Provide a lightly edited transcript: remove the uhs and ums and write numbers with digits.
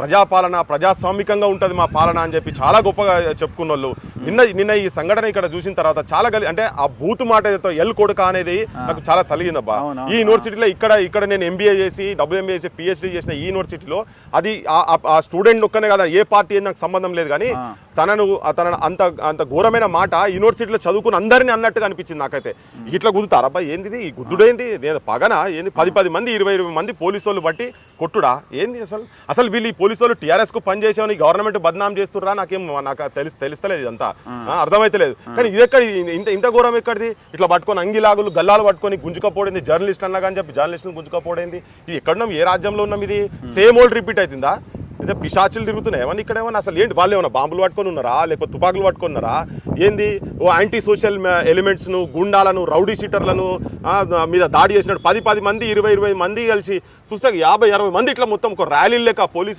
ప్రజాపాలన ప్రజాస్వామికంగా ఉంటుంది మా పాలన అని చెప్పి చాలా గొప్పగా చెప్పుకున్న వాళ్ళు నిన్న ఈ సంఘటన ఇక్కడ చూసిన తర్వాత చాలా అంటే ఆ బూత్ మాట ఏదో ఎల్ కొడుక అనేది నాకు చాలా తలిగిందబ్బా. ఈ యూనివర్సిటీలో ఇక్కడ నేను ఎంబీఏ చేసి WMBA చేసి PhD చేసిన ఈ యూనివర్సిటీలో అది ఆ స్టూడెంట్ ఒక్కనే కదా, ఏ పార్టీ నాకు సంబంధం లేదు, కానీ తనను అంత ఘోరమైన మాట యూనివర్సిటీలో చదువుకుని అందరినీ అన్నట్టుగా అనిపించింది నాకైతే. ఇట్లా కుదుతారబ్బా, ఏంది ఈ గుద్దుడేంది, పగన ఏంది, 10 మంది 20 మంది పోలీసు వాళ్ళు బట్టి కొట్టుడా ఏంది అసలు వీళ్ళు ఈ పోలీసు వాళ్ళు TRS కు పనిచేసామని గవర్నమెంట్ బద్నాం చేస్తుర్రా, నాకు తెలుస్తలేదు, ఇదంతా అర్థమైతే లేదు. కానీ ఇది ఎక్కడ ఇంత ఘోరం ఎక్కడిది? ఇట్లా పట్టుకొని అంగిలాగులు గల్లాలు పట్టుకొని గుంజుకపోయింది జర్నలిస్ట్ అన్నా కానీ చెప్పి జర్నలిస్టులు గుంజుకపోయింది. ఇది ఎక్కడున్నాం, ఏ రాజ్యంలో ఉన్నాం? ఇది సేమ్ ఓల్డ్ రిపీట్ అవుతుందా? అయితే పిశాచులు తిరుగుతున్నాయి ఏమన్నా ఇక్కడ? ఏమన్నా అసలు ఏంటి? వాళ్ళు ఏమన్నా బాంబులు పట్టుకొని ఉన్నారా, లేకపోతే తుపాకులు పట్టుకున్నారా? ఏంది ఓ యాంటీ సోషల్ ఎలిమెంట్స్ను, గుండాలను, రౌడీ షీటర్లను మీద దాడి చేసినట్టు 10 మంది 20 మంది కలిసి చూస్తే 50-60 మంది ఇట్లా మొత్తం ఒక ర్యాలీ లెక్క పోలీసు